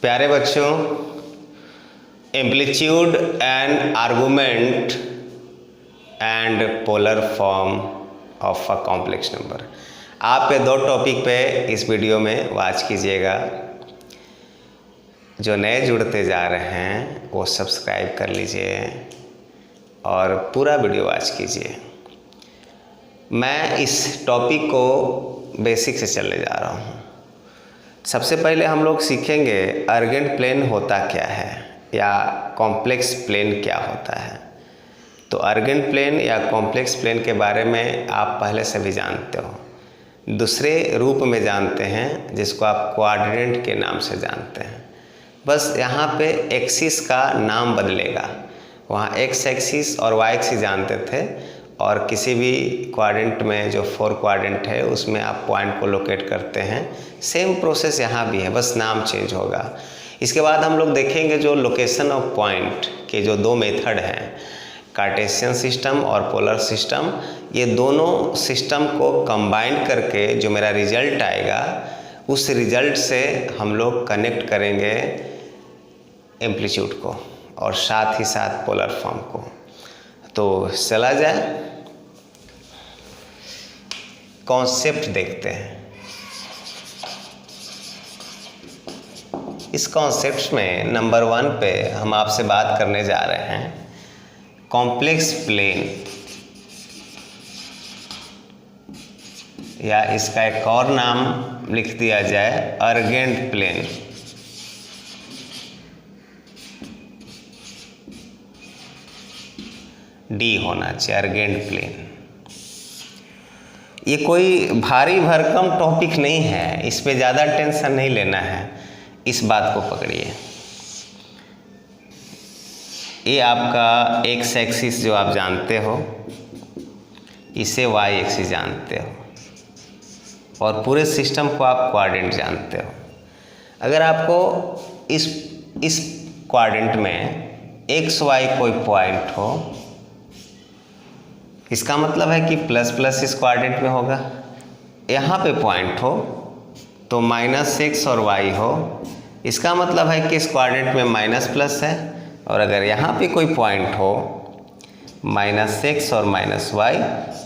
प्यारे बच्चों, amplitude and argument and polar form of a complex number, आप ये दो टॉपिक पे इस वीडियो में वॉच कीजिएगा। जो नए जुड़ते जा रहे हैं वो सब्सक्राइब कर लीजिए और पूरा वीडियो वॉच कीजिए। मैं इस टॉपिक को बेसिक से चलने जा रहा हूँ। सबसे पहले हम लोग सीखेंगे अर्गेंट प्लेन होता क्या है या कॉम्प्लेक्स प्लेन क्या होता है। तो अर्गेंट प्लेन या कॉम्प्लेक्स प्लेन के बारे में आप पहले से भी जानते हो, दूसरे रूप में जानते हैं जिसको आप कोऑर्डिनेट के नाम से जानते हैं। बस यहाँ पे एक्सिस का नाम बदलेगा। वहाँ एक्स एक्सिस और वाई एक्सिस जानते थे और किसी भी क्वाड्रेंट में जो 4 क्वाड्रेंट है उसमें आप पॉइंट को लोकेट करते हैं। सेम प्रोसेस यहाँ भी है, बस नाम चेंज होगा। इसके बाद हम लोग देखेंगे जो लोकेशन ऑफ पॉइंट के जो दो मेथड हैं, कार्टेशियन सिस्टम और पोलर सिस्टम। ये दोनों सिस्टम को कंबाइन करके जो मेरा रिजल्ट आएगा उस रिजल्ट से हम लोग कनेक्ट करेंगे एम्पलीट्यूड को और साथ ही साथ पोलर फॉर्म को। तो चला जाए कॉन्सेप्ट देखते हैं। इस कॉन्सेप्ट में नंबर 1 पे हम आपसे बात करने जा रहे हैं कॉम्प्लेक्स प्लेन, या इसका एक और नाम लिख दिया जाए अर्गेंट प्लेन। डी होना चाहिए, अर्गेंट प्लेन। ये कोई भारी भरकम टॉपिक नहीं है, इस पे ज़्यादा टेंशन नहीं लेना है। इस बात को पकड़िए, ये आपका एक्स एक्सिस जो आप जानते हो, इसे वाई एक्सिस जानते हो और पूरे सिस्टम को आप क्वाड्रेंट जानते हो। अगर आपको इस क्वाड्रेंट में एक्स वाई कोई पॉइंट हो, इसका मतलब है कि प्लस प्लस इस क्वाड्रेंट में होगा। यहाँ पे पॉइंट हो तो -x और y हो, इसका मतलब है कि इस क्वाड्रेंट में माइनस प्लस है। और अगर यहाँ पे कोई पॉइंट हो -x और -y,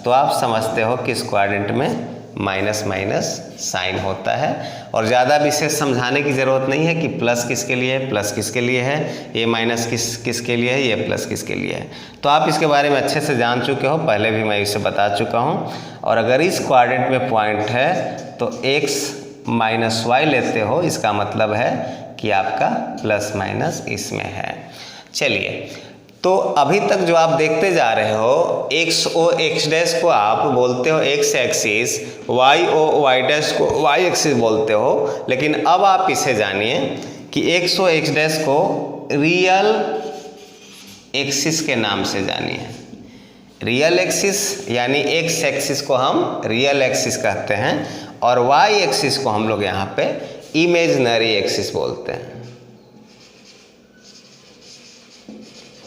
तो आप समझते हो कि इस क्वाड्रेंट में माइनस माइनस साइन होता है। और ज़्यादा विशेष समझाने की ज़रूरत नहीं है कि प्लस किसके लिए है, प्लस किसके लिए है, ये माइनस किसके लिए है, ये प्लस किसके लिए है। तो आप इसके बारे में अच्छे से जान चुके हो, पहले भी मैं इसे बता चुका हूँ। और अगर इस क्वाड्रेंट में पॉइंट है तो x - y लेते हो, इसका मतलब है कि आपका प्लस माइनस इसमें है। चलिए, तो अभी तक जो आप देखते जा रहे हो, x डैश को आप बोलते हो x एक्सिस, y डैश को y एक्सिस बोलते हो। लेकिन अब आप इसे जानिए कि x डैश को रियल एक्सिस के नाम से जानिए। रियल एक्सिस यानी x एक्सिस को हम रियल एक्सिस कहते हैं और y एक्सिस को हम लोग यहाँ पे इमेजिनरी एक्सिस बोलते हैं।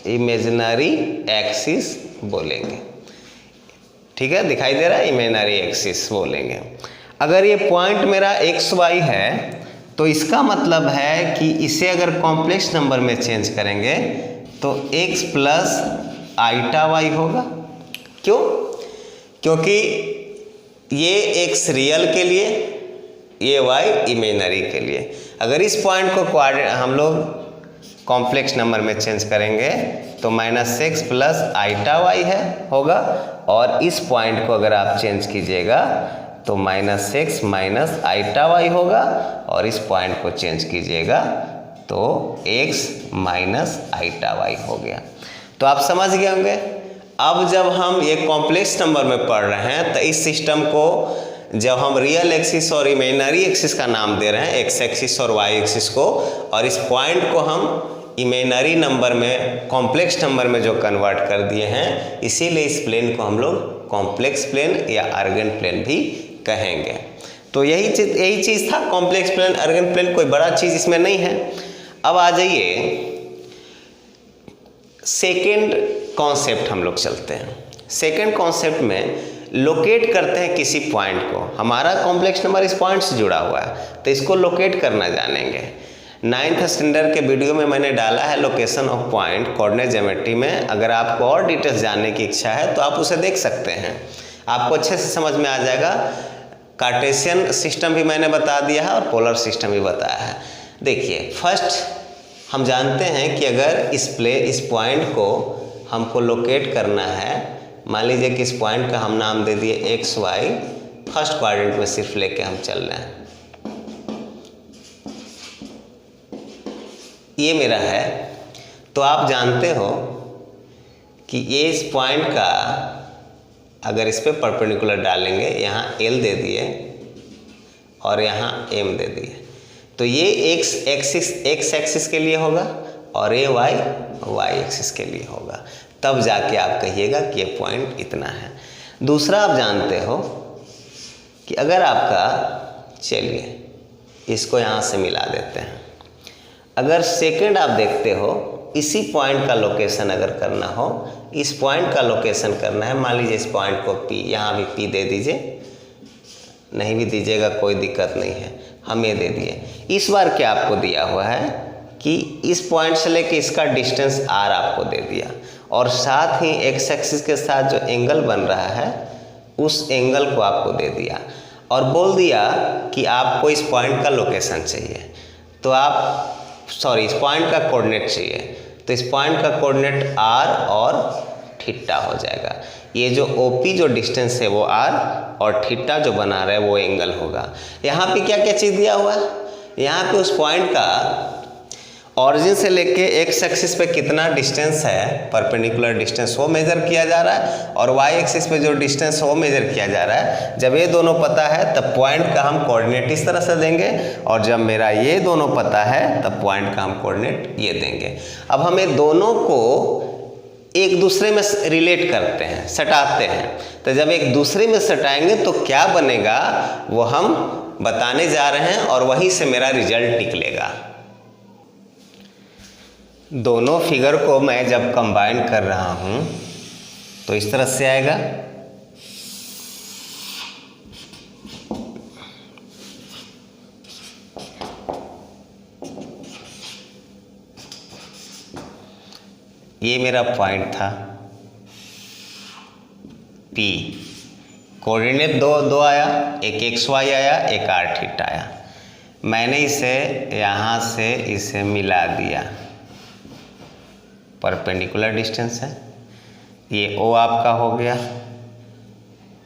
इमेजिनरी एक्सिस बोलेंगे, ठीक है, दिखाई दे रहा है, इमेजिनरी एक्सिस बोलेंगे। अगर ये पॉइंट मेरा एक्स वाई है तो इसका मतलब है कि इसे अगर कॉम्प्लेक्स नंबर में चेंज करेंगे तो x + आइटा वाई होगा। क्यों? क्योंकि ये x रियल के लिए, ये y इमेजिनरी के लिए। अगर इस पॉइंट को हम लोग कॉम्प्लेक्स नंबर में चेंज करेंगे तो -x + आइटा वाई होगा। और इस पॉइंट को अगर आप चेंज कीजिएगा तो -x - आइटा वाई होगा। और इस पॉइंट को चेंज कीजिएगा तो x - आइटा वाई हो गया। तो आप समझ गए होंगे। अब जब हम ये कॉम्प्लेक्स नंबर में पढ़ रहे हैं तो इस सिस्टम को जब हम रियल एक्सिस और इमेजिनरी एक्सिस का नाम दे रहे हैं, एक्स एक्सिस और वाई एक्सिस को, और इस पॉइंट को हम इमेजिनरी नंबर में, कॉम्प्लेक्स नंबर में जो कन्वर्ट कर दिए हैं, इसीलिए इस प्लेन को हम लोग कॉम्प्लेक्स प्लेन या अर्गेंट प्लेन भी कहेंगे। तो यही चीज़ था कॉम्प्लेक्स प्लेन, अर्गेंट प्लेन, कोई बड़ा चीज़ इसमें नहीं है। अब आ जाइए सेकेंड कॉन्सेप्ट हम लोग चलते हैं। सेकेंड कॉन्सेप्ट में लोकेट करते हैं किसी पॉइंट को। हमारा कॉम्प्लेक्स नंबर इस पॉइंट से जुड़ा हुआ है तो इसको लोकेट करना जानेंगे। 9th स्टैंडर्ड के वीडियो में मैंने डाला है location of point coordinate geometry में। अगर आपको और डिटेल्स जानने की इच्छा है तो आप उसे देख सकते हैं, आपको अच्छे से समझ में आ जाएगा। कार्टेशियन सिस्टम भी मैंने बता दिया है और पोलर सिस्टम भी बताया है। देखिए, फर्स्ट हम जानते हैं कि अगर इस पॉइंट को हमको लोकेट करना है, मान लीजिए कि इस पॉइंट का हम नाम दे दिए एक्स वाई, फर्स्ट क्वाड्रेंट में सिर्फ लेके हम चल रहे हैं, ये मेरा है। तो आप जानते हो कि ये इस पॉइंट का अगर इस पे परपेंडिकुलर डालेंगे, यहाँ एल दे दिए और यहाँ एम दे दिए, तो ये एक्स एक्सिस के लिए होगा और ये वाई एक्सिस के लिए होगा। तब जाके आप कहिएगा कि ये पॉइंट इतना है। दूसरा आप जानते हो कि अगर आपका, चलिए इसको यहाँ से मिला देते हैं, अगर सेकंड आप देखते हो, इसी पॉइंट का लोकेशन अगर करना हो, इस पॉइंट का लोकेशन करना है, मान लीजिए इस पॉइंट को पी, यहाँ भी पी दे दीजिए, नहीं भी दीजिएगा कोई दिक्कत नहीं है, हम ये दे दिए। इस बार क्या आपको दिया हुआ है कि इस पॉइंट से लेके इसका डिस्टेंस आर आपको दे दिया और साथ ही एक्स एक्सिस के साथ जो एंगल बन रहा है उस एंगल को आपको दे दिया और बोल दिया कि आपको इस पॉइंट का लोकेशन चाहिए, तो आप इस पॉइंट का कोऑर्डिनेट चाहिए, तो इस पॉइंट का कोऑर्डिनेट आर और थीटा हो जाएगा। ये जो ओपी जो डिस्टेंस है वो आर और थीटा जो बना रहा है वो एंगल होगा। यहाँ पे क्या क्या चीज़ दिया हुआ है, यहाँ पे उस पॉइंट का ऑरिजिन से लेके एक्स एक्सिस पे कितना डिस्टेंस है, परपेंडिकुलर डिस्टेंस, वो मेजर किया जा रहा है और वाई एक्सिस पे जो डिस्टेंस है वो मेजर किया जा रहा है। जब ये दोनों पता है तब पॉइंट का हम कोऑर्डिनेट इस तरह से देंगे और जब मेरा ये दोनों पता है तब पॉइंट का हम कोऑर्डिनेट ये देंगे। अब हम ये दोनों को एक दूसरे में रिलेट करते हैं, सटाते हैं, तो जब एक दूसरे में सटाएंगे तो क्या बनेगा वो हम बताने जा रहे हैं और वहीं से मेरा रिजल्ट निकलेगा। दोनों फिगर को मैं जब कंबाइन कर रहा हूँ तो इस तरह से आएगा। ये मेरा पॉइंट था P, कोऑर्डिनेट दो आया, एक एक्स वाई आया, एक आर थीटा आया। मैंने इसे यहाँ से इसे मिला दिया, परपेंडिकुलर डिस्टेंस है, ये O आपका हो गया,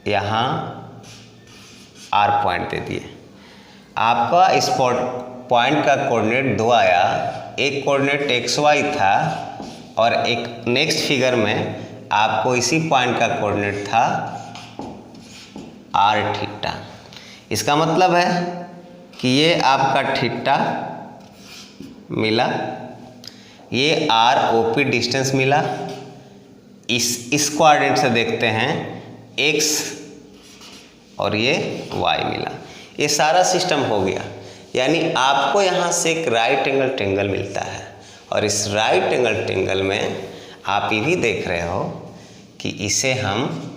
यहाँ R पॉइंट दे दिए। आपका इस पॉइंट का कोऑर्डिनेट 2 आया, एक कोऑर्डिनेट एक्स वाई था और एक नेक्स्ट फिगर में आपको इसी पॉइंट का कोऑर्डिनेट था R थीटा। इसका मतलब है कि ये आपका थीटा मिला, ये आर ओपी डिस्टेंस मिला, इस कोऑर्डिनेट से देखते हैं एक्स और ये वाई मिला। ये सारा सिस्टम हो गया, यानी आपको यहाँ से एक राइट एंगल ट्रायंगल मिलता है और इस राइट एंगल ट्रायंगल में आप ये भी देख रहे हो कि इसे हम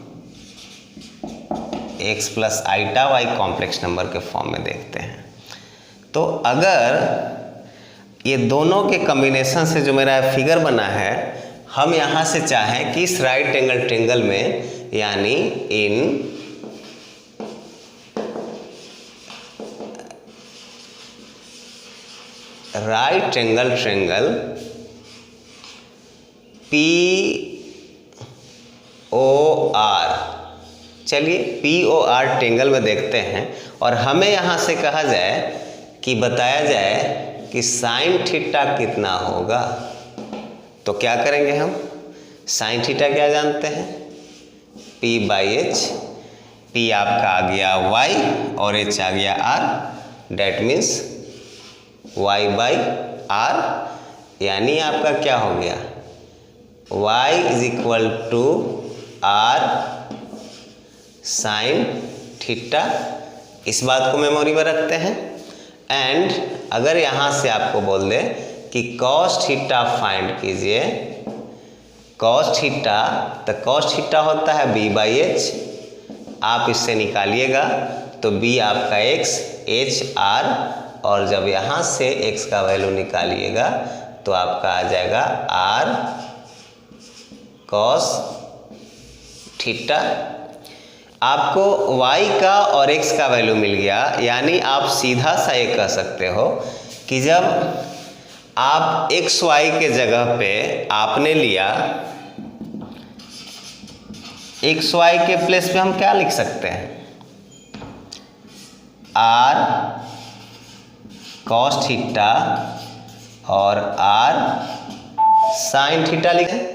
x plus iota y complex number के फॉर्म में देखते हैं। तो अगर ये दोनों के कॉम्बिनेशन से जो मेरा फिगर बना है, हम यहाँ से चाहें कि इस राइट एंगल ट्रायंगल में, यानी in right angle triangle POR, चलिए POR ट्रायंगल में देखते हैं और हमें यहाँ से कहा जाए कि बताया जाए कि साइन थीटा कितना होगा, तो क्या करेंगे हम, साइन थीटा क्या जानते हैं, P/H, P आपका आ गया y और H आ गया r, डेट मीन्स y/r, यानी आपका क्या हो गया, y = r साइन थीटा। इस बात को मेमोरी में रखते हैं। एंड अगर यहाँ से आपको बोल दे कि cos थीटा फाइंड कीजिए, cos थीटा, तो cos थीटा होता है B/H, आप इससे निकालिएगा तो B आपका x, H r और जब यहाँ से x का वैल्यू निकालिएगा तो आपका आ जाएगा r cos थीटा। आपको y का और x का वैल्यू मिल गया, यानी आप सीधा सा ये कह सकते हो कि जब आप x y के जगह पे आपने लिया x y के प्लेस पे हम क्या लिख सकते हैं, r cos थीटा और r sin थीटा लिखें।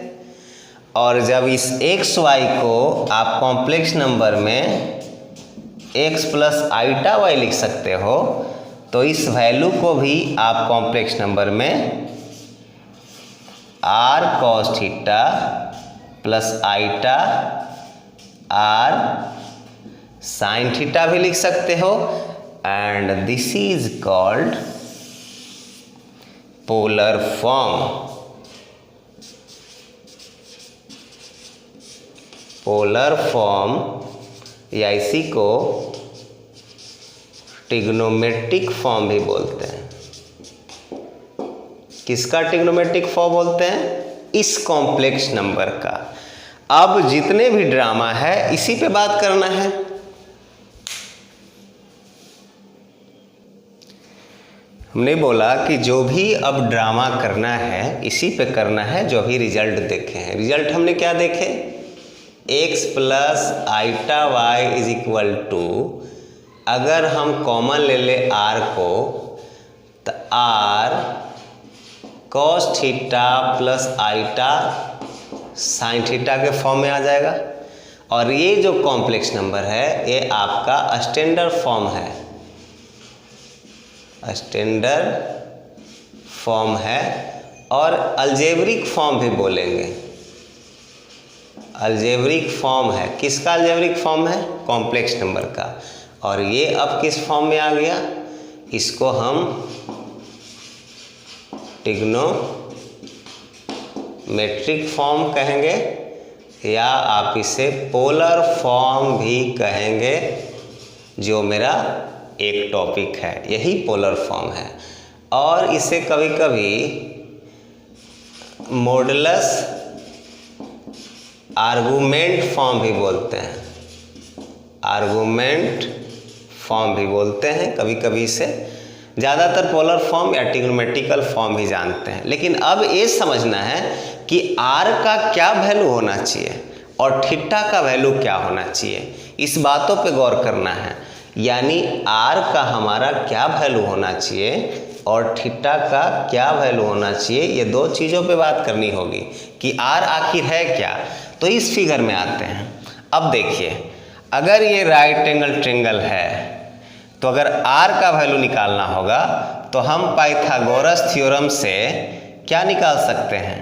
और जब इस एक्स वाई को आप कॉम्प्लेक्स नंबर में x प्लस आइटा वाई लिख सकते हो, तो इस वैल्यू को भी आप कॉम्प्लेक्स नंबर में r cos theta plus iota r sin theta भी लिख सकते हो। And this is called polar form. Polar form या इसी को ट्रिग्नोमेट्रिक फॉर्म भी बोलते हैं। किसका ट्रिग्नोमेट्रिक फॉर्म बोलते हैं? इस कॉम्प्लेक्स नंबर का। अब जितने भी ड्रामा है इसी पे बात करना है। हमने बोला कि जो भी अब ड्रामा करना है इसी पे करना है, जो भी रिजल्ट देखे हैं। रिजल्ट हमने क्या देखे? x plus iota y is equal to, अगर हम कॉमन ले ले r को, तो r cos theta plus iota sine theta के फॉर्म में आ जाएगा। और ये जो कॉम्प्लेक्स नंबर है ये आपका स्टैंडर्ड फॉर्म है, स्टैंडर्ड फॉर्म है। और अलजेब्रिक फॉर्म भी बोलेंगे। अलजेब्रिक फॉर्म है, किसका अलजेब्रिक फॉर्म है? कॉम्प्लेक्स नंबर का। और ये अब किस फॉर्म में आ गया? इसको हम ट्रिग्नोमेट्रिक फॉर्म कहेंगे, या आप इसे पोलर फॉर्म भी कहेंगे, जो मेरा एक टॉपिक है, यही पोलर फॉर्म है। और इसे कभी कभी मॉडुलस आर्गुमेंट फॉर्म भी बोलते हैं, आर्गुमेंट फॉर्म भी बोलते हैं कभी कभी इसे। ज़्यादातर पोलर फॉर्म या ट्रिग्नोमेट्रिकल फॉर्म ही जानते हैं। लेकिन अब ये समझना है कि r का क्या वैल्यू होना चाहिए और थीटा का वैल्यू क्या होना चाहिए, इस बातों पे गौर करना है। यानी r का हमारा क्या वैल्यू होना चाहिए और थीटा का क्या वैल्यू होना चाहिए, ये दो चीज़ों पे बात करनी होगी कि r आखिर है क्या। तो इस फिगर में आते हैं। अब देखिए, अगर ये राइट एंगल ट्रायंगल है तो अगर r का वैल्यू निकालना होगा तो हम पाइथागोरस थ्योरम से क्या निकाल सकते हैं?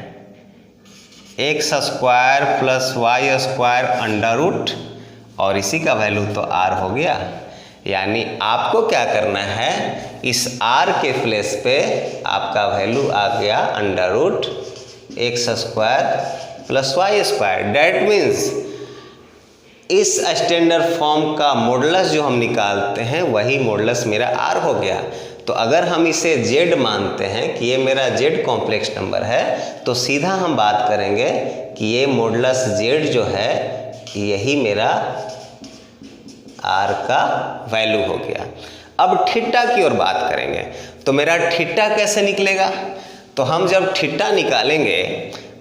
x square plus y square under root, और इसी का वैल्यू तो r हो गया। यानी आपको क्या करना है, इस r के प्लेस पे आपका वैल्यू आ गया under root x square plus y square. That means इस स्टैंडर्ड फॉर्म का मॉडुलस जो हम निकालते हैं वही मॉडुलस मेरा r हो गया। तो अगर हम इसे z मानते हैं कि ये मेरा z कॉम्प्लेक्स नंबर है, तो सीधा हम बात करेंगे कि ये मॉडुलस z जो है यही मेरा r का वैल्यू हो गया। अब थीटा की ओर बात करेंगे, तो मेरा थीटा कैसे निकलेगा? तो हम जब थीटा निकालेंगे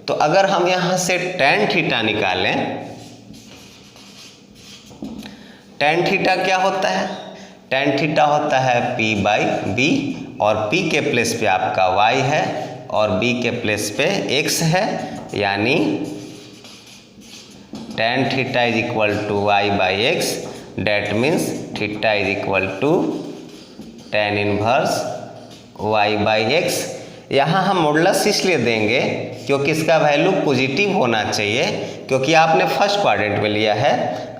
तो अगर हम यहाँ से tan थीटा निकालें, tan थीटा क्या होता है? tan थीटा होता है p बाई बी, और p के प्लेस पे आपका y है और b के प्लेस पे x है। यानी tan theta is equal to y by x. That means theta is equal to tan inverse y by x. यहाँ हम मॉडुलस इसलिए देंगे क्योंकि इसका वैल्यू पॉजिटिव होना चाहिए, क्योंकि आपने फर्स्ट क्वाड्रेंट में लिया है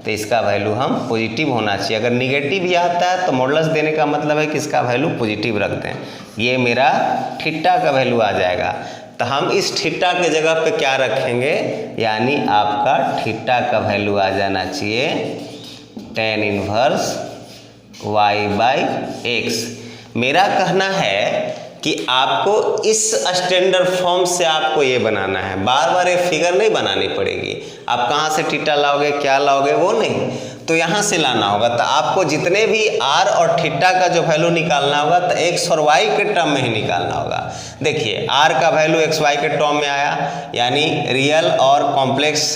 तो इसका वैल्यू हम पॉजिटिव होना चाहिए। अगर निगेटिव भी आता है तो मॉडुलस देने का मतलब है कि इसका वैल्यू पॉजिटिव रख दें। ये मेरा थीटा का वैल्यू आ जाएगा। तो हम इस थीटा के जगह पे क्या रखेंगे, यानी आपका थीटा का वैल्यू आ जाना चाहिए tan inverse y by x. मेरा कहना है कि आपको इस स्टैंडर्ड फॉर्म से आपको ये बनाना है, बार बार ये फिगर नहीं बनानी पड़ेगी। आप कहाँ से थीटा लाओगे, क्या लाओगे, वो नहीं, तो यहाँ से लाना होगा। तो आपको जितने भी आर और थीटा का जो वैल्यू निकालना होगा तो एक्स और वाई के टर्म में ही निकालना होगा। देखिए आर का वैल्यू एक्स वाई के टर्म में आया, यानी रियल और कॉम्प्लेक्स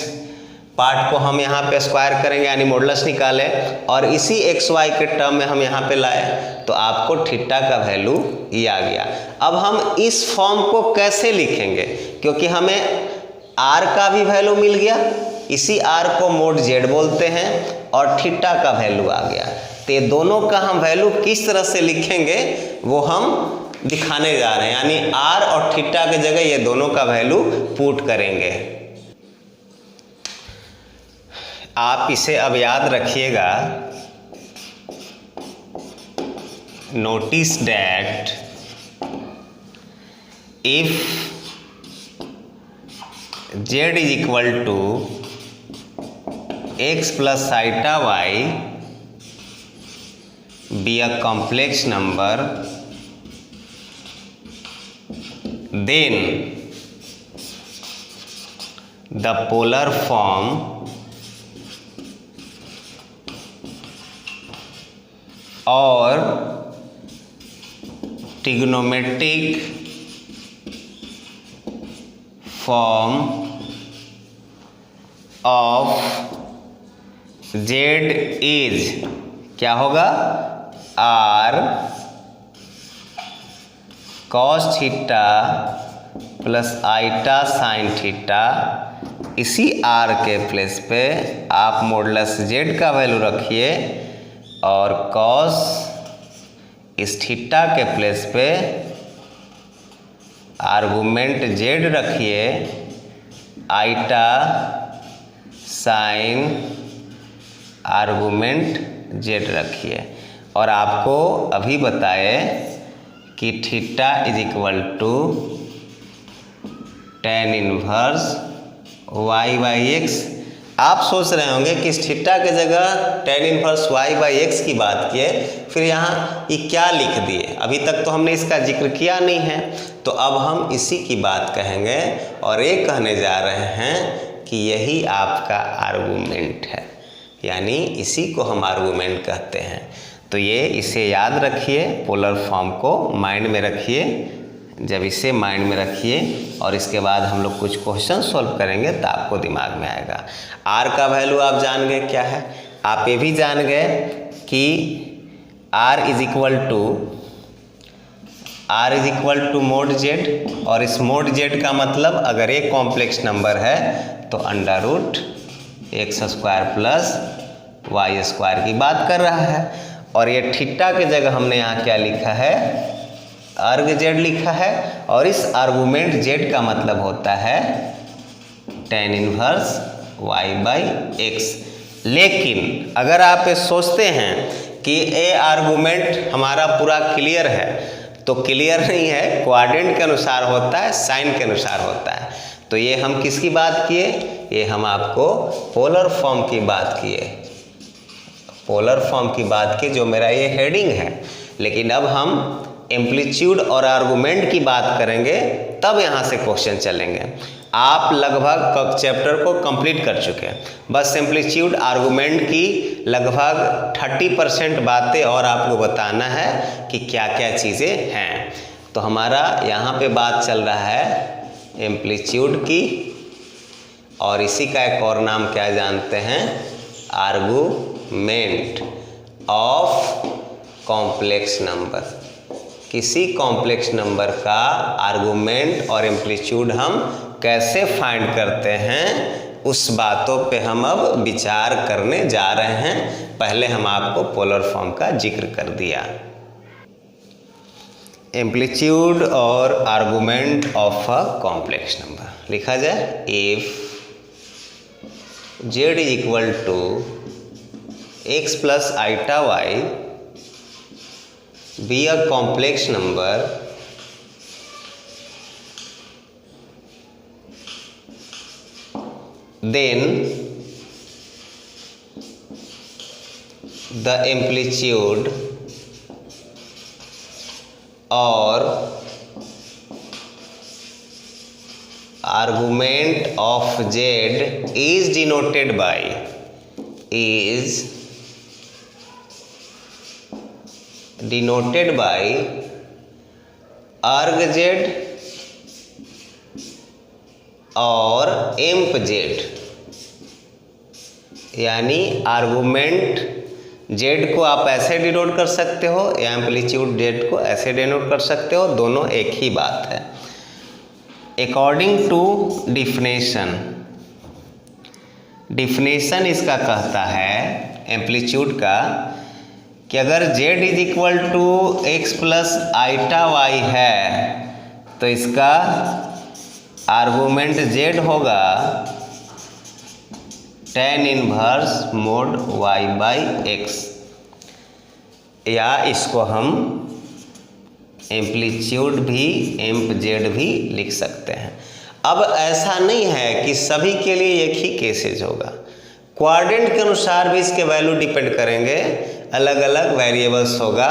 पार्ट को हम यहाँ पे स्क्वायर करेंगे यानी मॉडुलस निकाले, और इसी एक्स वाई के टर्म में हम यहाँ पे लाए, तो आपको थीटा का वैल्यू ये आ गया। अब हम इस फॉर्म को कैसे लिखेंगे, क्योंकि हमें आर का भी वैल्यू मिल गया, इसी आर को मोड जेड बोलते हैं, और थीटा का वैल्यू आ गया। तो ये दोनों का हम वैल्यू किस तरह से लिखेंगे वो हम दिखाने जा रहे हैं, यानी आर और थीटा की जगह ये दोनों का वैल्यू पुट करेंगे। आप इसे अब याद रखिएगा, notice that if z is equal to x plus iota y be a complex number, then the polar form or trigonometric form of z is क्या होगा, r cos theta plus iota sine theta. इसी r के place पे आप modulus z का value रखिए और cos इस थीटा के प्लेस पे आर्गुमेंट z रखिए, आइटा साइन आर्गुमेंट z रखिए, और आपको अभी बताए कि theta is equal to tan inverse y by x. आप सोच रहे होंगे कि इस थीटा के जगह tan inverse y by x की बात किए, फिर यहाँ ये क्या लिख दिए, अभी तक तो हमने इसका जिक्र किया नहीं है। तो अब हम इसी की बात कहेंगे और ये कहने जा रहे हैं कि यही आपका आर्गुमेंट है, यानी इसी को हम आर्गुमेंट कहते हैं। तो ये इसे याद रखिए, पोलर फॉर्म को माइंड में रखिए। जब इसे माइंड में रखिए और इसके बाद हम लोग कुछ क्वेश्चन सॉल्व करेंगे तो आपको दिमाग में आएगा। आर का वैल्यू आप जान गए क्या है, आप ये भी जान गए कि r is equal to mod z, और इस मोड जेड का मतलब अगर एक कॉम्प्लेक्स नंबर है तो under root x square plus y square की बात कर रहा है। और ये थीटा की जगह हमने यहाँ क्या लिखा है, अर्ग जेड लिखा है, और इस आर्गुमेंट जेड का मतलब होता है tan inverse y by x. लेकिन अगर आप ये सोचते हैं कि ये आर्गुमेंट हमारा पूरा क्लियर है, तो क्लियर नहीं है, क्वाड्रेंट के अनुसार होता है, साइन के अनुसार होता है। तो ये हम किसकी बात किए, ये हम आपको पोलर फॉर्म की बात किए, पोलर फॉर्म की बात की, जो मेरा ये हेडिंग है। लेकिन अब हम एम्पलीट्यूड और आर्गुमेंट की बात करेंगे, तब यहाँ से क्वेश्चन चलेंगे। आप लगभग चैप्टर को कंप्लीट कर चुके हैं, बस एम्पलीट्यूड आर्गुमेंट की लगभग 30% बातें और आपको बताना है कि क्या क्या चीज़ें हैं। तो हमारा यहाँ पे बात चल रहा है एम्पलीट्यूड की, और इसी का एक और नाम क्या जानते हैं, आर्गुमेंट ऑफ कॉम्प्लेक्स नंबर। किसी कॉम्प्लेक्स नंबर का आर्गुमेंट और एम्पलीट्यूड हम कैसे फाइंड करते हैं, उस बातों पे हम अब विचार करने जा रहे हैं। पहले हम आपको पोलर फॉर्म का जिक्र कर दिया। एम्पलीट्यूड और argument of a complex number लिखा जाए, if z is equal to x plus iota y be a complex number, then the amplitude और argument of z is denoted by arg z और amp z, यानी argument z को आप ऐसे denote कर सकते हो या एम्पलीट्यूड जेड को ऐसे डिनोट कर सकते हो, दोनों एक ही बात है। अकॉर्डिंग टू डिफिनेशन इसका कहता है एम्पलीट्यूड का कि अगर z is equal to x plus iota y है तो इसका आर्गुमेंट z होगा tan inverse mod y by x, या इसको हम एम्पलीट्यूड भी एम्प जेड भी लिख सकते हैं। अब ऐसा नहीं है कि सभी के लिए एक ही केसेज होगा, क्वाड्रेंट के अनुसार भी इसके वैल्यू डिपेंड करेंगे, अलग अलग वेरिएबल्स होगा।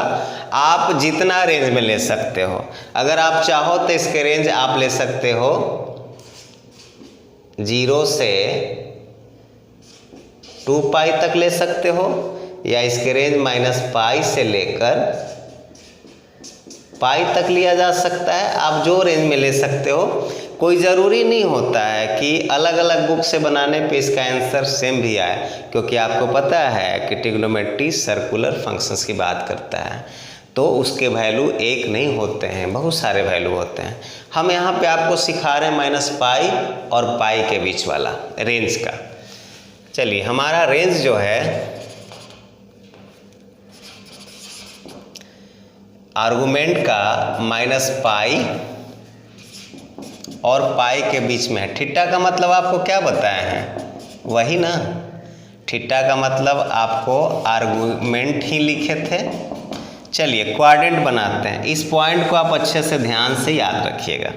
आप जितना रेंज में ले सकते हो, अगर आप चाहो तो इसके रेंज आप ले सकते हो 0 से 2 पाई तक ले सकते हो, या इसके रेंज -पाई से लेकर पाई तक लिया जा सकता है। आप जो रेंज में ले सकते हो, कोई ज़रूरी नहीं होता है कि अलग अलग बुक से बनाने पे इसका आंसर सेम भी आए, क्योंकि आपको पता है कि ट्रिग्नोमेट्री सर्कुलर फंक्शंस की बात करता है, तो उसके वैल्यू एक नहीं होते हैं, बहुत सारे वैल्यू होते हैं। हम यहाँ पे आपको सिखा रहे हैं -पाई और पाई के बीच वाला रेंज का। चलिए, हमारा रेंज जो है आर्गुमेंट का -पाई और पाई के बीच में है। थीटा का मतलब आपको क्या बताए हैं, वही ना, थीटा का मतलब आपको आर्गुमेंट ही लिखे थे। चलिए क्वाड्रेंट बनाते हैं। इस पॉइंट को आप अच्छे से ध्यान से याद रखिएगा,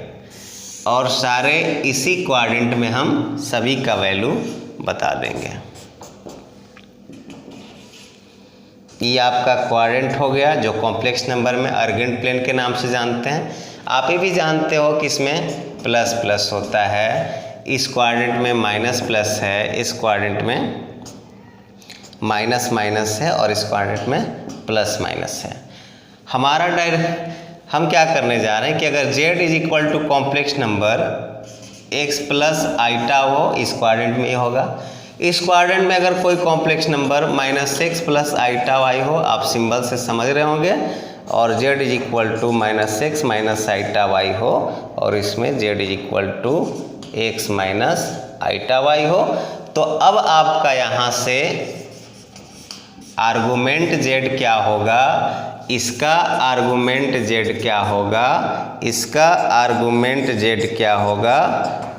और सारे इसी क्वाड्रेंट में हम सभी का वैल्यू बता देंगे। ये आपका क्वाड्रेंट हो गया, जो कॉम्प्लेक्स नंबर में अर्गेंट प्लेन के नाम से जानते हैं। आप ये भी जानते हो कि इसमें प्लस प्लस होता है, इस क्वाड्रेंट में माइनस प्लस है, इस क्वाड्रेंट में माइनस माइनस है, और इस क्वाड्रेंट में प्लस माइनस है। हमारा हम क्या करने जा रहे हैं कि अगर z is equal to complex number x plus iota हो, इस क्वाड्रेंट में ये होगा। इस क्वाड्रेंट में अगर कोई complex number -x plus iota y हो, आप सिंबल से समझ रहे होंगे, और z is equal to -x minus iota y हो, और इसमें z is equal to x minus iota y हो, तो अब आपका यहाँ से आर्गुमेंट z क्या होगा, इसका आर्गुमेंट z क्या होगा, इसका आर्गुमेंट z क्या होगा,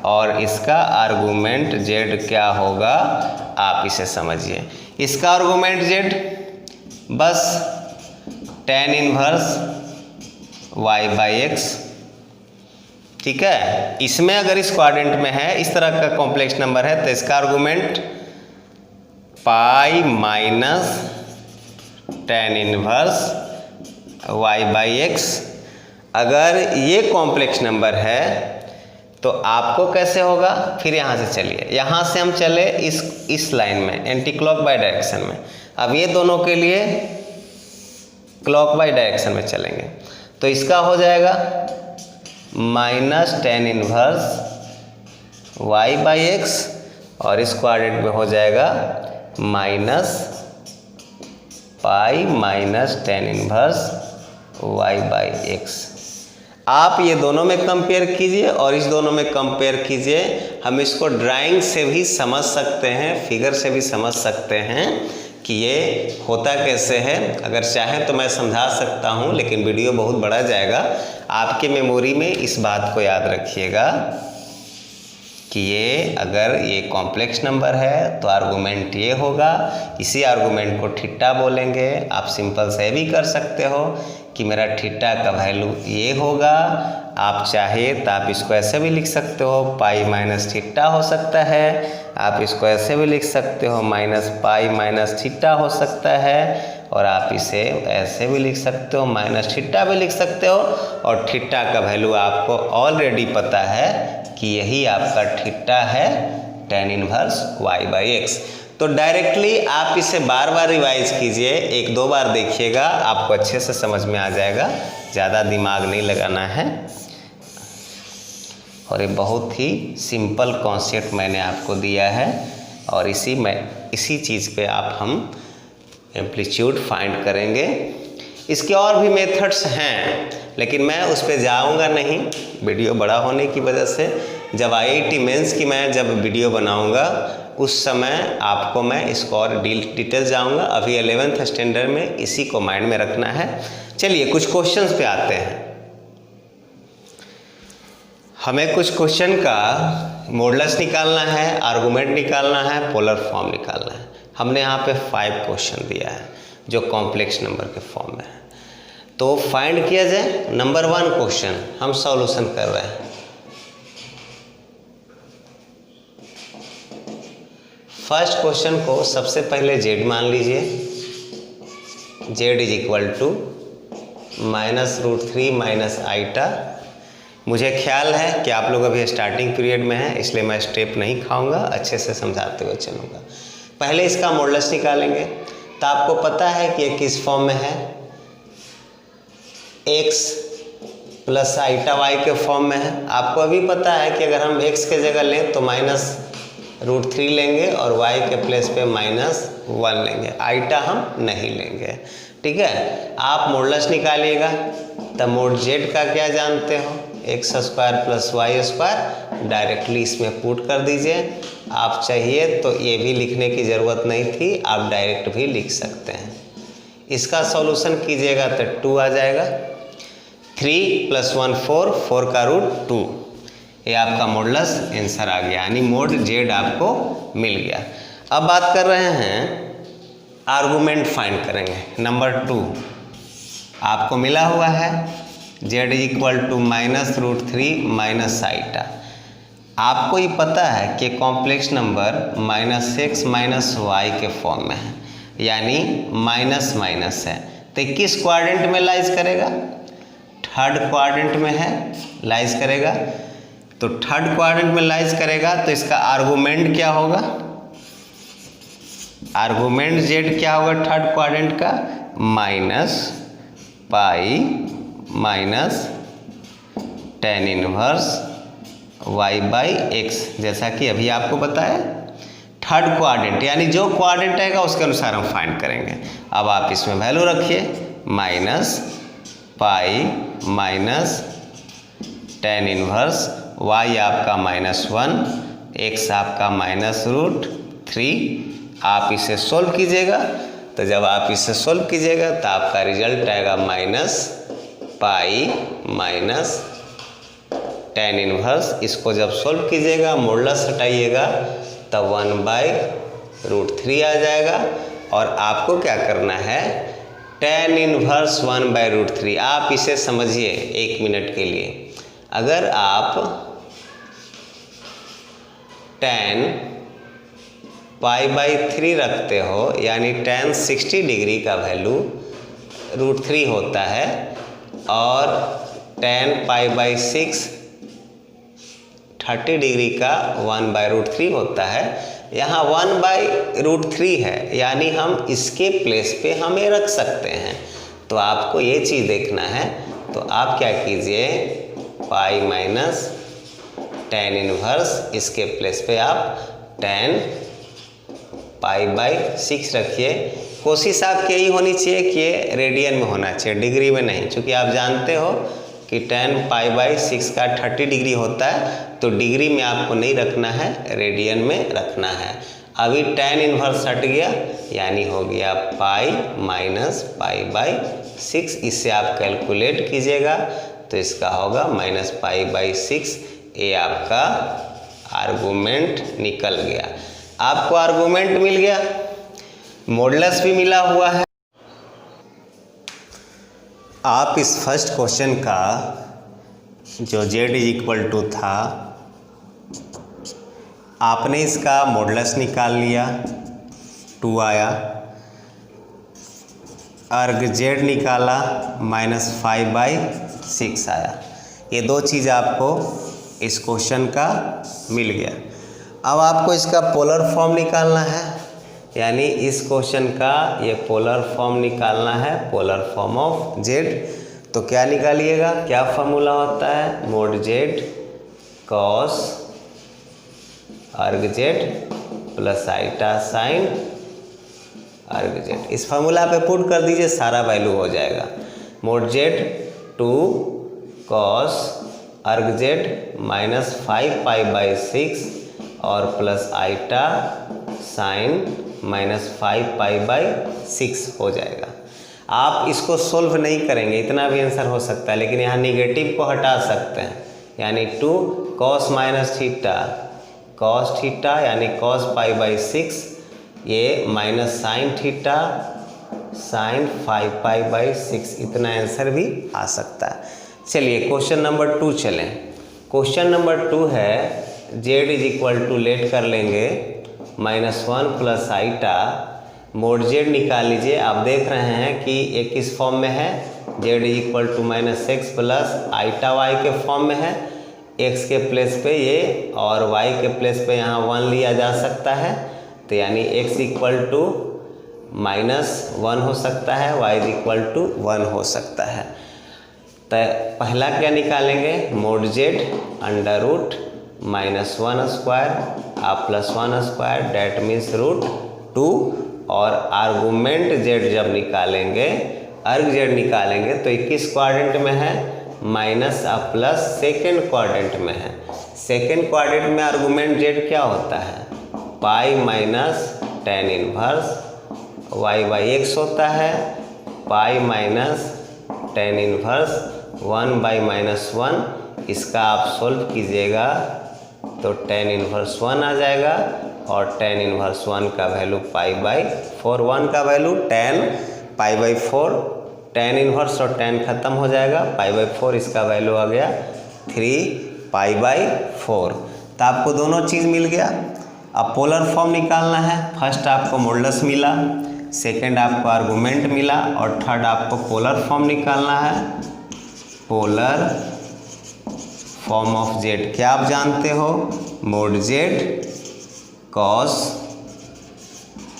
और इसका आर्गुमेंट z क्या होगा, आप इसे समझिए। इसका आर्गुमेंट z बस tan inverse y by x, ठीक है। इसमें अगर इस क्वाड्रेंट में है, इस तरह का कॉम्प्लेक्स नंबर है, तो इसका argument pi minus tan inverse y by x. अगर ये कॉम्प्लेक्स नंबर है तो आपको कैसे होगा, फिर यहाँ से चलिए, यहाँ से हम चले इस लाइन में एंटी क्लॉक बाई डायरेक्शन में। अब ये दोनों के लिए क्लॉक बाई डायरेक्शन में चलेंगे, तो इसका हो जाएगा -tan inverse y by x, और इस क्वाड्रेंट में हो जाएगा -pi minus tan inverse y by x. आप ये दोनों में कंपेयर कीजिए और इस दोनों में कंपेयर कीजिए। हम इसको ड्राइंग से भी समझ सकते हैं, फिगर से भी समझ सकते हैं कि ये होता कैसे है। अगर चाहें तो मैं समझा सकता हूँ, लेकिन वीडियो बहुत बड़ा जाएगा। आपके मेमोरी में इस बात को याद रखिएगा कि ये अगर ये कॉम्प्लेक्स नंबर है तो आर्गुमेंट ये होगा, इसी आर्गुमेंट को थीटा बोलेंगे। आप सिंपल से भी कर सकते हो कि मेरा थीटा का वैल्यू ये होगा। आप चाहे तो आप इसको ऐसे भी लिख सकते हो, पाई माइनस थीटा हो सकता है। आप इसको ऐसे भी लिख सकते हो, -पाई माइनस थीटा हो सकता है। और आप इसे ऐसे भी लिख सकते हो, माइनस थीटा भी लिख सकते हो, और थीटा का वैल्यू आपको ऑलरेडी पता है कि यही आपका थीटा है tan इनवर्स y/x। तो डायरेक्टली आप इसे बार बार रिवाइज कीजिए, एक दो बार देखिएगा, आपको अच्छे से समझ में आ जाएगा, ज़्यादा दिमाग नहीं लगाना है। और ये बहुत ही सिंपल कॉन्सेप्ट मैंने आपको दिया है, और इसी चीज़ पे हम एम्पलीट्यूड फाइंड करेंगे। इसके और भी मेथड्स हैं, लेकिन मैं उस पर जाऊंगा नहीं वीडियो बड़ा होने की वजह से। जब IIT मेंस की मैं जब वीडियो बनाऊंगा उस समय आपको मैं इसको और डिटेल जाऊंगा। अभी 11th स्टैंडर्ड में इसी को माइंड में रखना है। चलिए कुछ क्वेश्चंस पे आते हैं। हमें कुछ क्वेश्चन का मॉडुलस निकालना है, आर्गुमेंट निकालना है, पोलर फॉर्म निकालना है। हमने यहाँ पे 5 क्वेश्चन दिया है जो कॉम्प्लेक्स नंबर के फॉर्म में है। तो फाइंड किया जाए। नंबर 1 क्वेश्चन हम सॉल्यूशन कर रहे हैं। फर्स्ट क्वेश्चन को सबसे पहले z मान लीजिए, z is equal to -√3 minus iota. मुझे ख्याल है कि आप लोग अभी स्टार्टिंग पीरियड में हैं, इसलिए मैं स्टेप नहीं खाऊंगा, अच्छे से समझाते हुए चलूँगा। पहले इसका मॉडुलस निकालेंगे। तो आपको पता है कि ये किस फॉर्म में है, x प्लस आइटा y के फॉर्म में है। आपको अभी पता है कि अगर हम x के जगह लें तो -√3 लेंगे और y के प्लेस पे -1 लेंगे, आइटा हम नहीं लेंगे। ठीक है, आप मॉडुलस निकालिएगा। तो मोड z का क्या जानते हो, x² प्लस y², डायरेक्टली इसमें पुट कर दीजिए। आप चाहिए तो ये भी लिखने की ज़रूरत नहीं थी, आप डायरेक्ट भी लिख सकते हैं। इसका सॉल्यूशन कीजिएगा तो 2 आ जाएगा। 3 + 1 4, 4 का रूट 2, ये आपका मॉडुलस आंसर आ गया, यानी मोड z आपको मिल गया। अब बात कर रहे हैं आर्गुमेंट फाइंड करेंगे। नंबर 2 आपको मिला हुआ है z is equal to -√3 minus iota. आपको ये पता है कि complex number -x minus y के फॉर्म में है, यानी माइनस माइनस है। तो किस क्वाड्रेंट में लाइज करेगा, थर्ड क्वाड्रेंट में है, लाइज करेगा। तो थर्ड क्वाड्रेंट में लाइज करेगा तो इसका आर्गुमेंट क्या होगा, आर्गुमेंट z क्या होगा थर्ड क्वाड्रेंट का, -pi minus tan inverse y/x, जैसा कि अभी आपको बताया। थर्ड क्वाड्रेंट यानी जो क्वाड्रेंट आएगा उसके अनुसार हम फाइंड करेंगे। अब आप इसमें वैल्यू रखिए, -pi minus tan inverse y आपका -1, x आपका -√3। आप इसे सोल्व कीजिएगा। तो जब आप इसे सोल्व कीजिएगा तो आपका रिजल्ट आएगा -पाई माइनस tan इनवर्स। इसको जब सोल्व कीजिएगा, मॉडुलस हटाइएगा, तब 1/√3 आ जाएगा। और आपको क्या करना है, tan इनवर्स 1/√3। आप इसे समझिए 1 मिनट के लिए। अगर आप tan π/3 रखते हो, यानी tan 60 डिग्री का वैल्यू √3 होता है, और tan π/6 30 डिग्री का 1/√3 होता है। यहाँ 1/√3 है, यानी हम इसके प्लेस पे हमें रख सकते हैं। तो आपको ये चीज़ देखना है। तो आप क्या कीजिए, पाई माइनस tan इनवर्स, इसके प्लेस पे आप tan π/6 रखिए। कोशिश आपकी यही होनी चाहिए कि ये रेडियन में होना चाहिए, डिग्री में नहीं, क्योंकि आप जानते हो कि tan π/6 का 30 डिग्री होता है। तो डिग्री में आपको नहीं रखना है, रेडियन में रखना है। अभी tan इनवर्स हट गया, यानी हो गया पाई माइनस π/6। इससे आप कैलकुलेट कीजिएगा तो इसका होगा -π/6। ये आपका आर्गुमेंट निकल गया। आपको आर्गुमेंट मिल गया, मॉडुलस भी मिला हुआ है। आप इस फर्स्ट क्वेश्चन का जो z इज इक्वल टू था, आपने इसका मॉडुलस निकाल लिया, 2 आया। अर्ग जेड निकाला -5/6 आया। ये दो चीज़ आपको इस क्वेश्चन का मिल गया। अब आपको इसका पोलर फॉर्म निकालना है, यानी इस क्वेश्चन का ये पोलर फॉर्म निकालना है, पोलर फॉर्म ऑफ जेड। तो क्या निकालिएगा, क्या फॉर्मूला होता है, मोड जेड कॉस अर्ग जेड प्लस आइटा साइन अर्ग जेड। इस फार्मूला पे पुट कर दीजिए, सारा वैल्यू हो जाएगा। मोड जेड 2 कॉस अर्ग जेड -5π/6 और प्लस आइटा साइन -5π/6 हो जाएगा। आप इसको सोल्व नहीं करेंगे, इतना भी आंसर हो सकता है, लेकिन यहाँ निगेटिव को हटा सकते हैं, यानी 2 cos minus theta cos theta यानी कॉस π/6, ये माइनस साइन थीटा साइन 5π/6, इतना आंसर भी आ सकता है। चलिए क्वेश्चन नंबर 2 चलें। क्वेश्चन नंबर 2 है जेड इज इक्वल टू, लेट कर लेंगे -1 प्लस आइटा, मोड जेड निकाल लीजिए। आप देख रहे हैं कि ये किस फॉर्म में है, z is equal to -x plus iota y के फॉर्म में है। x के प्लेस पे ये और y के प्लेस पे यहाँ 1 लिया जा सकता है, तो यानी x इक्वल टू -1 हो सकता है, y इज इक्वल टू 1 हो सकता है। तो पहला क्या निकालेंगे, mod z under root -1 square आप +1 स्क्वायर डेट मीन्स √2, और आर्गूमेंट जेड जब निकालेंगे, अर्ग जेड निकालेंगे तो 21 क्वाड्रेंट में है, माइनस और प्लस सेकेंड क्वाड्रेंट में है। सेकेंड क्वाड्रेंट में आर्गूमेंट जेड क्या होता है, pi minus tan inverse y/x होता है, पाई माइनस tan इनवर्स 1/-1। इसका आप सोल्व कीजिएगा तो tan इनवर्स 1 आ जाएगा, और tan इनवर्स 1 का वैल्यू π/4, 1 का वैल्यू tan π/4, tan इनवर्स और tan खत्म हो जाएगा, π/4 इसका वैल्यू आ गया 3π/4। तो आपको दोनों चीज़ मिल गया। अब पोलर फॉर्म निकालना है। फर्स्ट आपको मॉडुलस मिला, सेकंड आपको आर्गूमेंट मिला, और थर्ड आपको पोलर फॉर्म निकालना है। पोलर फॉर्म ऑफ जेड क्या आप जानते हो, मोड जेड कॉस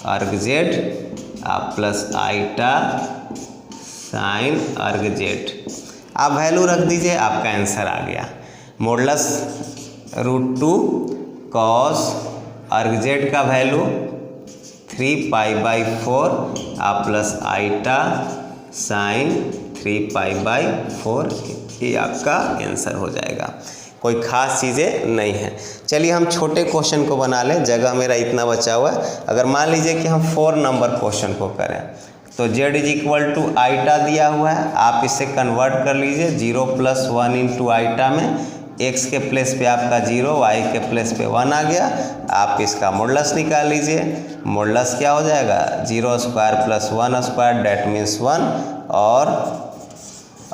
अर्ग जेड आप प्लस आइटा साइन अर्ग जेड। आप वैल्यू रख दीजिए, आपका आंसर आ गया। मॉडुलस √2 कॉस अर्ग जेड का वैल्यू 3π/4 आप प्लस आइटा साइन 3π/4, ये आपका आंसर हो जाएगा। कोई ख़ास चीज़ें नहीं हैं। चलिए हम छोटे क्वेश्चन को बना लें, जगह मेरा इतना बचा हुआ है। अगर मान लीजिए कि हम 4 नंबर क्वेश्चन को करें, तो z is equal to iota दिया हुआ है, आप इसे कन्वर्ट कर लीजिए 0 + 1 × आइटा में। x के प्लेस पे आपका 0, y के प्लेस पे 1 आ गया। आप इसका मॉडुलस निकाल लीजिए। मॉडुलस क्या हो जाएगा, 0 square plus 1 square that means 1, और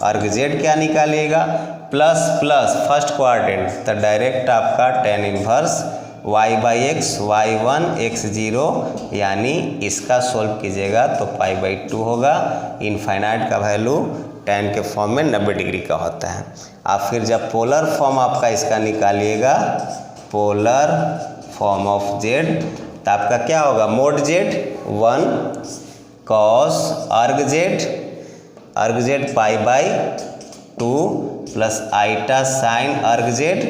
अर्ग जेड क्या निकालिएगा, प्लस प्लस फर्स्ट क्वाड्रेंट, तो डायरेक्ट आपका tan inverse y/x y1 x0, यानी इसका सोल्व कीजिएगा तो π/2 होगा। इनफाइनाइट का वैल्यू tan के फॉर्म में 90 डिग्री का होता है। आप फिर जब पोलर फॉर्म आपका इसका निकालिएगा, पोलर फॉर्म ऑफ जेड, तो आपका क्या होगा, मोड जेड 1 कॉस अर्ग जेड π/2 प्लस आइटा साइन अर्ग जेड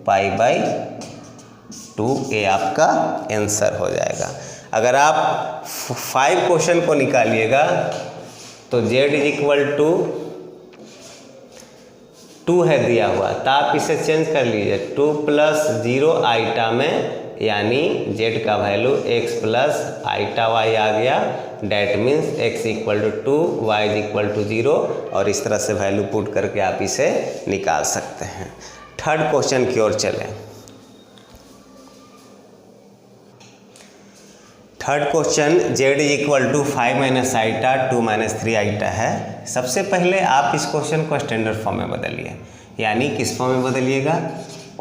π/2, ये आपका आंसर हो जाएगा। अगर आप 5 क्वेश्चन को निकालिएगा तो z इज इक्वल टू 2 है दिया हुआ, तो आप इसे चेंज कर लीजिए 2 + 0 आइटा में, यानी z का value x plus iota y आ गया, that means x equal to 2 y is equal to 0, और इस तरह से वैल्यू पुट करके आप इसे निकाल सकते हैं। थर्ड क्वेश्चन की ओर चलें। Third question z is equal to 5 - iota 2 - 3 iota है। सबसे पहले आप इस क्वेश्चन को स्टैंडर्ड फॉर्म में बदलिए, यानी किस फॉर्म में बदलिएगा,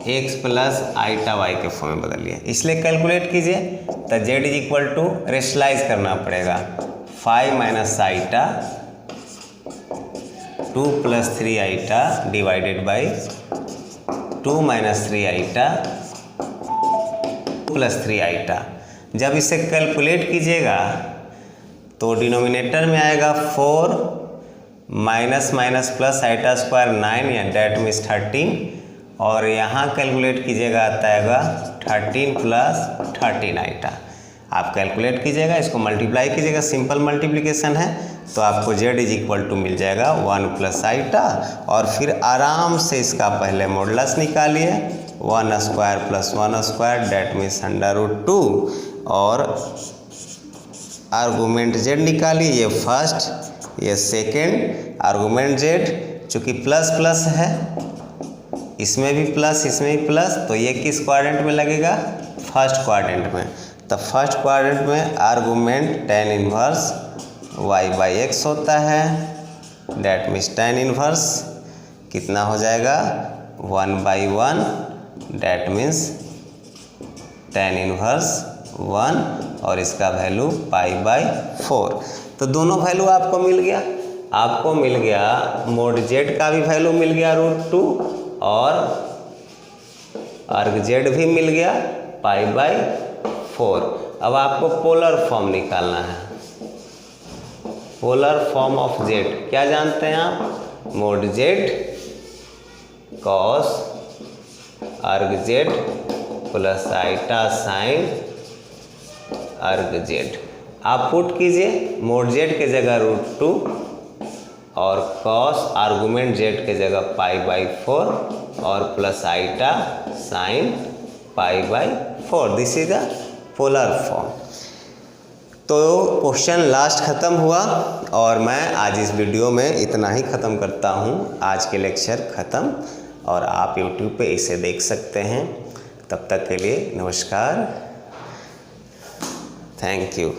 x प्लस आइटा y के फॉर्म में बदलिए। इसलिए कैलकुलेट कीजिए, तो z is equal to rationalize करना पड़ेगा 5 minus iota 2 plus 3 iota divided by 2 minus 3 iota plus 3 iota. जब इसे कैलकुलेट कीजिएगा तो डिनोमिनेटर में आएगा 4 minus minus plus iota square 9 या डेट मीन्स 13, और यहाँ कैलकुलेट कीजिएगा आता है 13 प्लस 13 आईटा। आप कैलकुलेट कीजिएगा, इसको मल्टीप्लाई कीजिएगा, सिंपल मल्टीप्लिकेशन है, तो आपको z इज इक्वल टू मिल जाएगा 1 प्लस आईटा, और फिर आराम से इसका पहले मॉडुलस निकालिए 1 square plus 1 square that means √2, और आर्गूमेंट z निकालिए, ये फर्स्ट ये सेकेंड आर्गूमेंट z, चूँकि प्लस प्लस है, इसमें भी प्लस इसमें भी प्लस, तो ये किस क्वाड्रेंट में लगेगा? फर्स्ट क्वाड्रेंट में। तो फर्स्ट क्वाड्रेंट में आर्गूमेंट tan इनवर्स y/x होता है, डेट मीन्स tan इनवर्स कितना हो जाएगा 1/1, डेट मीन्स tan इनवर्स 1, और इसका वैल्यू π/4। तो दोनों वैल्यू आपको मिल गया, आपको मिल गया मोड z का भी वैल्यू मिल गया √2, और अर्ग z भी मिल गया π/4। अब आपको पोलर फॉर्म निकालना है, पोलर फॉर्म ऑफ z क्या जानते हैं आप? मोड z कॉस अर्ग z प्लस आईटा साइन अर्ग z। आप पुट कीजिए मोड z के जगह √2 और कॉस आर्गूमेंट z के जगह π/4 और plus iota sine π/4। This is the polar form. तो क्वेश्चन लास्ट ख़त्म हुआ, और मैं आज इस वीडियो में इतना ही ख़त्म करता हूँ। आज के लेक्चर ख़त्म, और आप YouTube पे इसे देख सकते हैं। तब तक के लिए नमस्कार, थैंक यू।